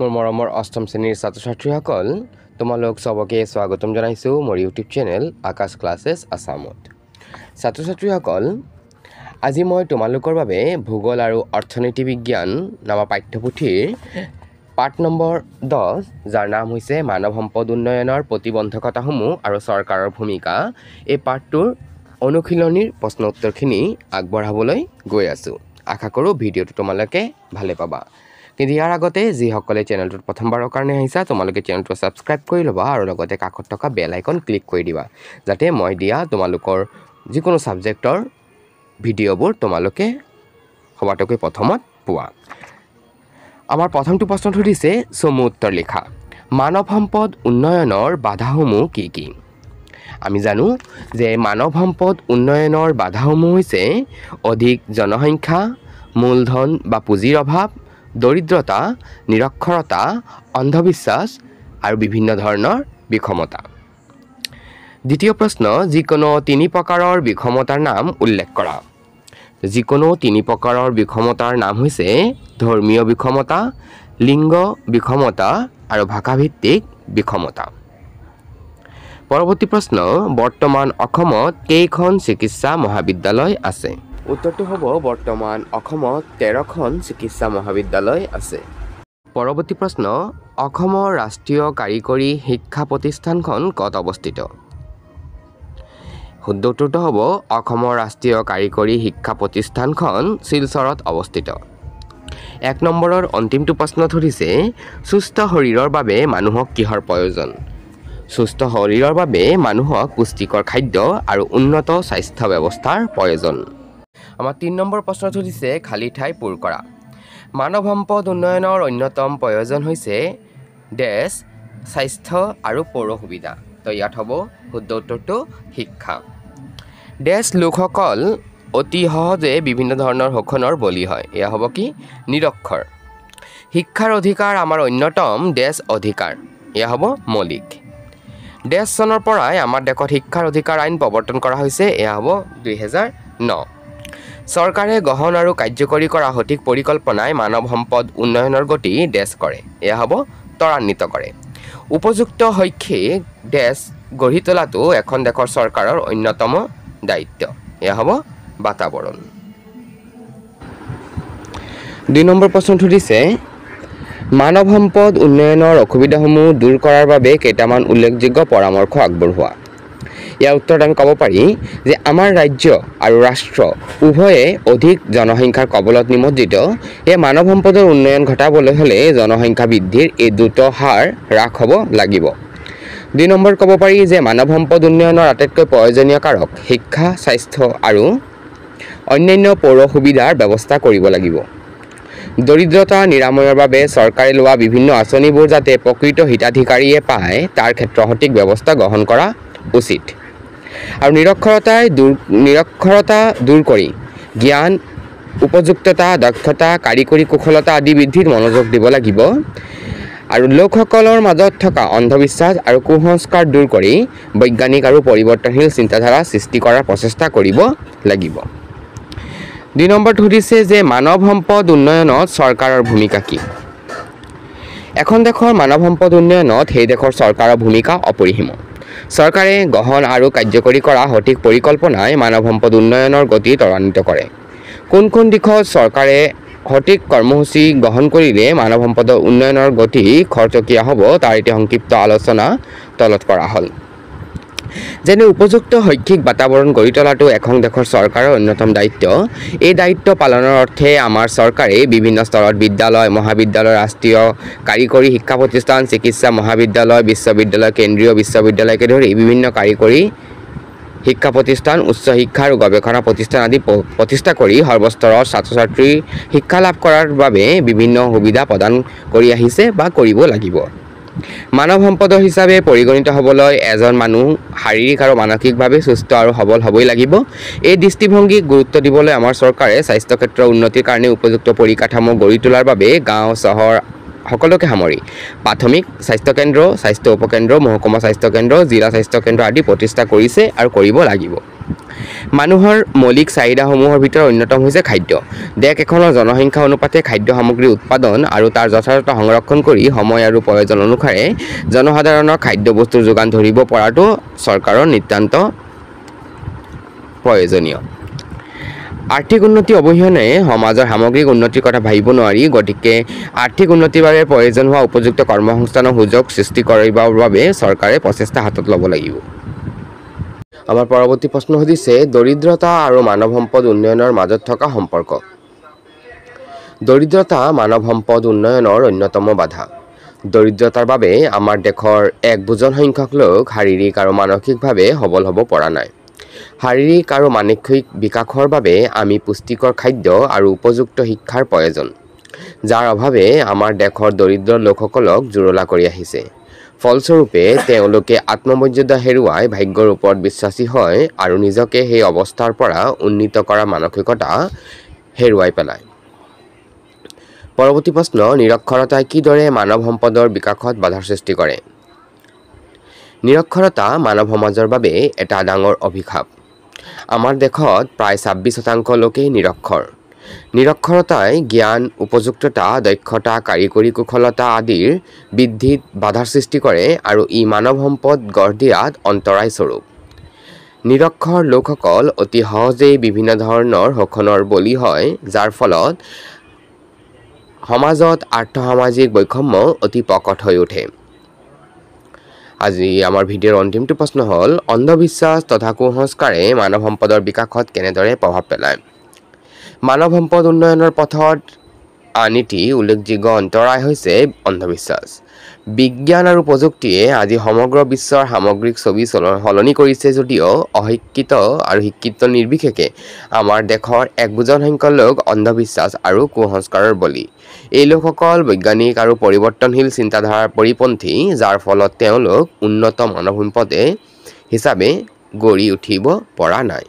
মোৰ মৰমৰ অষ্টম শ্ৰেণীৰ ছাত্ৰ-ছাত্ৰীসকল তোমালোক সবকে স্বাগতম জনাইছো মোৰ ইউটিউব চেনেল আকাশ ক্লাसेस আসামত। ছাত্ৰ-ছাত্ৰীসকল আজি মই তোমালোকৰ বাবে ভূগোল আৰু অৰ্থনীতি বিজ্ঞান নামৰ পাঠ্যপুথিৰ পাঠ নম্বৰ 10 যাৰ নাম হৈছে মানৱ সম্পদ উন্নয়নৰ প্ৰতিবন্ধকতাসমূহ আৰু চৰকাৰৰ ভূমিকা এই পাঠটোৰ অনুশীলনীৰ প্ৰশ্ন উত্তৰখিনি আগবঢ়াবলৈ গৈ আছো। আশা কৰো ভিডিঅটো তোমালোকে ভালে পাবা। কিন্তু ইয়াৰ আগতে যিসকলে চেনেলটোত প্ৰথমবাৰৰ কাৰণে আহিছা তোমালোকে চেনেলটো সাবস্ক্ৰাইব কৰি ল'বা আৰু লগতে কাষত থকা বেল আইকন ক্লিক কৰি দিবা যাতে মই দিয়া তোমালোকৰ যিকোনো সাবজেক্টৰ ভিডিঅ'বোৰ তোমালোকে সবাতোকৈ প্ৰথমত পোৱা। আমাৰ প্ৰথমটো প্ৰশ্নটো দিছে চমু উত্তৰ লিখা। মানৱ সম্পদ উন্নয়নৰ বাধাসমূহ কি কি? আমি জানো যে মানৱ সম্পদ উন্নয়নৰ বাধাসমূহ হৈছে অধিক জনসংখ্যা, মূলধন বা পুঁজিৰ অভাৱ, দৰিদ্ৰতা, নিৰক্ষৰতা, অন্ধবিশ্বাস আৰু বিভিন্ন ধৰণৰ বিষমতা। দ্বিতীয় প্ৰশ্ন, যিকোনো তিনি প্ৰকাৰৰ বিষমতাৰ নাম উল্লেখ কৰা। যিকোনো তিনি প্ৰকাৰৰ বিষমতাৰ নাম হৈছে ধৰ্মীয় বিষমতা, লিংগ বিষমতা আৰু ভাষাভিত্তিক বিষমতা। পৰৱৰ্তী প্ৰশ্ন, বৰ্তমান অসমত কেইখন চিকিৎসা মহাবিদ্যালয় আছে? উত্তৰটো হ'ব বৰ্তমান অসমত 13খন চিকিৎসা মহাবিদ্যালয় আছে। পৰৱৰ্তী প্ৰশ্ন, অসমৰ ৰাষ্ট্ৰীয় কাৰিকৰী শিক্ষা প্ৰতিষ্ঠানখন ক'ত অৱস্থিত? শুদ্ধ উত্তৰটো হ'ব অসমৰ ৰাষ্ট্ৰীয় কাৰিকৰী শিক্ষা প্ৰতিষ্ঠানখন শিলচৰত অৱস্থিত। 1 নম্বৰৰ অন্তিমটো প্ৰশ্ন ধৰিছে সুস্থ শৰীৰৰ বাবে মানুহক কিহৰ প্ৰয়োজন? সুস্থ শৰীৰৰ বাবে মানুহক পুষ্টিকৰ খাদ্য আৰু উন্নত স্বাস্থ্য ব্যৱস্থাৰ প্ৰয়োজন। আমাৰ 3 নম্বৰ প্ৰশ্ন ধৰিছে খালী ঠাই পূৰ কৰা। মানৱ সম্পদ উন্নয়নৰ অন্যতম প্ৰয়োজন হৈছে দেশ, স্বাস্থ্য আৰু পৌৰ সুবিধা। তো ইয়াত হ'ব শুদ্ধ উত্তৰটো শিক্ষা। দেশ লোকসকল অতি সহজে বিভিন্ন ধৰণৰ শোষণৰ বলি হয়। এয়া হ'ব কি? নিৰক্ষৰ। শিক্ষাৰ অধিকাৰ আমাৰ অন্যতম দেশ অধিকাৰ। এয়া হ'ব মৌলিক। দেশ চনৰ পৰাই আমাৰ দেশত শিক্ষাৰ অধিকাৰ আইন প্ৰৱৰ্তন কৰা হৈছে। এয়া হ'ব 2009। চৰকাৰে গ্ৰহণ আৰু কাৰ্যকৰী কৰা সঠিক পৰিকল্পনাই মানৱ সম্পদ উন্নয়নৰ গতি দেশ কৰে। এয়া হ'ব ত্বৰান্বিত কৰে। উপযুক্ত শৈক্ষিক দেশ গঢ়ি তোলাটো এখন দেশৰ চৰকাৰৰ অন্যতম দায়িত্ব। এয়া হ'ব বাতাবৰণ। 2 নম্বৰ প্ৰশ্নটো দিছে মানৱ সম্পদ উন্নয়নৰ অসুবিধাসমূহ দূৰ কৰাৰ বাবে কেইটামান উল্লেখযোগ্য পৰামৰ্শ আগবঢ়োৱা। ইয়াৰ উত্তৰত আমি ক'ব পাৰি যে আমাৰ ৰাজ্য আৰু ৰাষ্ট্ৰ উভয়ে অধিক জনসংখ্যাৰ কবলত নিমজ্জিত। এই মানৱ সম্পদৰ উন্নয়ন ঘটাবলৈ হ'লে জনসংখ্যা বৃদ্ধিৰ এই দ্ৰুত হাৰ হ্ৰাস হ'ব লাগিব। 2 নম্বৰ ক'ব পাৰি যে মানৱ সম্পদ উন্নয়নৰ আটাইতকৈ প্ৰয়োজনীয় কাৰক শিক্ষা, স্বাস্থ্য আৰু অন্যান্য পৌৰ সুবিধাৰ ব্যৱস্থা কৰিব লাগিব। দৰিদ্ৰতা নিৰাময়ৰ বাবে চৰকাৰে লোৱা বিভিন্ন আঁচনিবোৰ যাতে প্ৰকৃত হিতাধিকাৰীয়ে পায় তাৰ ক্ষেত্ৰত সঠিক ব্যৱস্থা গ্ৰহণ কৰা উচিত। আৰু নিৰক্ষৰতা দূৰ কৰি জ্ঞান, উপযুক্ততা, দক্ষতা, কাৰিকৰী কুশলতা আদি বৃদ্ধিত মনোযোগ দিব লাগিব। আৰু লোকসকলৰ মাজত থকা অন্ধবিশ্বাস আৰু কুসংস্কাৰ দূৰ কৰি বৈজ্ঞানিক আৰু পৰিৱৰ্তনশীল চিন্তাধাৰা সৃষ্টি কৰাৰ প্ৰচেষ্টা কৰিব লাগিব। 2 নম্বৰটো সুধিছে যে মানৱ সম্পদ উন্নয়নত চৰকাৰৰ ভূমিকা কি? এখন দেশৰ মানৱ সম্পদ উন্নয়নত সেই দেশৰ চৰকাৰৰ ভূমিকা অপৰিসীম। চৰকাৰে গ্ৰহণ আৰু কাৰ্যকৰী কৰা সঠিক পৰিকল্পনাই মানৱ সম্পদ উন্নয়নৰ গতি ত্বৰান্বিত কৰে। কোন কোন দিশত চৰকাৰে সঠিক কৰ্মসূচী গ্ৰহণ কৰিলে মানৱ সম্পদৰ উন্নয়নৰ গতি খৰতকীয়া হ'ব তাৰ এটি সংক্ষিপ্ত আলোচনা তলত কৰা হ'ল। যেনে উপযুক্ত শৈক্ষিক বাতাবৰণ গঢ়ি তোলাটো এখন দেশৰ চৰকাৰৰ অন্যতম দায়িত্ব। এই দায়িত্ব পালনৰ অৰ্থে আমাৰ চৰকাৰে বিভিন্ন স্তৰত বিদ্যালয়, মহাবিদ্যালয়, ৰাষ্ট্ৰীয় কাৰিকৰী শিক্ষা প্ৰতিষ্ঠান, চিকিৎসা মহাবিদ্যালয়, বিশ্ববিদ্যালয়, কেন্দ্ৰীয় বিশ্ববিদ্যালয়কে ধৰি বিভিন্ন কাৰিকৰী শিক্ষা প্ৰতিষ্ঠান, উচ্চ শিক্ষা আৰু গৱেষণা প্ৰতিষ্ঠান আদি প্ৰতিষ্ঠা কৰি সৰ্বস্তৰৰ ছাত্ৰ-ছাত্ৰীৰ শিক্ষা লাভ কৰাৰ বাবে বিভিন্ন সুবিধা প্ৰদান কৰি আহিছে বা কৰিব লাগিব। মানৱ সম্পদ হিচাপে পৰিগণিত হ'বলৈ এজন মানুহ শাৰীৰিক আৰু মানসিকভাৱে সুস্থ আৰু সবল হ'বই লাগিব। এই দৃষ্টিভংগীক গুৰুত্ব দিবলৈ আমাৰ চৰকাৰে স্বাস্থ্য ক্ষেত্ৰৰ উন্নতিৰ কাৰণে উপযুক্ত পৰিকাঠামো গঢ়ি তোলাৰ বাবে গাঁও, চহৰ সকলোকে সামৰি প্ৰাথমিক স্বাস্থ্য কেন্দ্ৰ, স্বাস্থ্য উপকেন্দ্ৰ, মহকুমা স্বাস্থ্য কেন্দ্ৰ, জিলা স্বাস্থ্য কেন্দ্ৰ আদি প্ৰতিষ্ঠা কৰিছে আৰু কৰিব লাগিব। মানুহৰ মৌলিক চাহিদাসমূহৰ ভিতৰত অন্যতম হৈছে খাদ্য। দেশ এখনৰ জনসংখ্যা অনুপাতে খাদ্য সামগ্ৰী উৎপাদন আৰু তাৰ যথাযথ সংৰক্ষণ কৰি সময় আৰু প্ৰয়োজন অনুসাৰে জনসাধাৰণৰ খাদ্যবস্তুৰ যোগান ধৰিব পৰাটো চৰকাৰৰ নিতান্ত প্ৰয়োজনীয়। আৰ্থিক উন্নতি অবিহনে সমাজৰ সামগ্ৰিক উন্নতিৰ কথা ভাবিব নোৱাৰি। গতিকে আৰ্থিক উন্নতিৰ বাবে প্ৰয়োজন হোৱা উপযুক্ত কৰ্মসংস্থানৰ সুযোগ সৃষ্টি কৰিবৰ বাবে চৰকাৰে প্ৰচেষ্টা হাতত ল'ব লাগিব। আমাৰ পৰৱৰ্তী প্ৰশ্ন সুধিছে দৰিদ্ৰতা আৰু মানৱ সম্পদ উন্নয়নৰ মাজত থকা সম্পৰ্ক। দৰিদ্ৰতা মানৱ সম্পদ উন্নয়নৰ অন্যতম বাধা। দৰিদ্ৰতাৰ বাবে আমাৰ দেশৰ এক বুজন সংখ্যক লোক শাৰীৰিক আৰু মানসিকভাৱে সবল হ'ব পৰা নাই। শাৰীৰিক আৰু মানসিক বিকাশৰ বাবে আমি পুষ্টিকৰ খাদ্য আৰু উপযুক্ত শিক্ষাৰ প্ৰয়োজন, যাৰ অভাৱে আমাৰ দেশৰ দৰিদ্ৰ লোকসকলক জুৰুলা কৰি আহিছে। ফলস্বৰূপে তেওঁলোকে আত্মমৰ্যাদা হেৰুৱাই ভাগ্যৰ ওপৰত বিশ্বাসী হয় আৰু নিজকে সেই অৱস্থাৰ পৰা উন্নীত কৰা মানসিকতা হেৰুৱাই পেলায়। পৰৱৰ্তী প্ৰশ্ন নিৰক্ষৰতাই কিদৰে মানৱ সম্পদৰ বিকাশত বাধাৰ সৃষ্টি কৰে? নিৰক্ষৰতা মানৱ সমাজৰ বাবে এটা ডাঙৰ অভিশাপ। আমাৰ দেশত প্ৰায় 26% লোকেই নিৰক্ষৰ। নিৰক্ষৰতাই জ্ঞান, উপযুক্ততা, দক্ষতা, কাৰিকৰী কুশলতা আদিৰ বৃদ্ধিত বাধাৰ সৃষ্টি কৰে আৰু ই মানৱ সম্পদ গঢ় দিয়াত অন্তৰায় স্বৰূপ। নিৰক্ষৰ লোকসকল অতি সহজেই বিভিন্ন ধৰণৰ শোষণৰ বলি হয়, যাৰ ফলত সমাজত আৰ্থ-সামাজিক বৈষম্য অতি প্ৰকট হৈ উঠে। আজি আমাৰ ভিডিঅ'ৰ অন্তিমটো প্ৰশ্ন হ'ল অন্ধবিশ্বাস তথা কুসংস্কাৰে মানৱ সম্পদৰ বিকাশত কেনেদৰে প্ৰভাৱ পেলায়? মানৱ সম্পদ উন্নয়নৰ পথত আনীতি উল্লেখযোগ্য অন্তৰায় হৈছে অন্ধবিশ্বাস। বিজ্ঞান আৰু প্ৰযুক্তিয়ে আজি সমগ্ৰ বিশ্বৰ সামগ্ৰিক ছবি সলনি কৰিছে যদিও অশিক্ষিত আৰু শিক্ষিত নিৰ্বিশেষে আমাৰ দেশৰ এক বুজন সংখ্যক লোক অন্ধবিশ্বাস আৰু কুসংস্কাৰৰ বলি। এই লোকসকল বৈজ্ঞানিক আৰু পৰিৱৰ্তনশীল চিন্তাধাৰাৰ পৰিপন্থী, যাৰ ফলত তেওঁলোক উন্নত মানৱ সম্পদ হিচাপে গঢ়ি উঠিব পৰা নাই।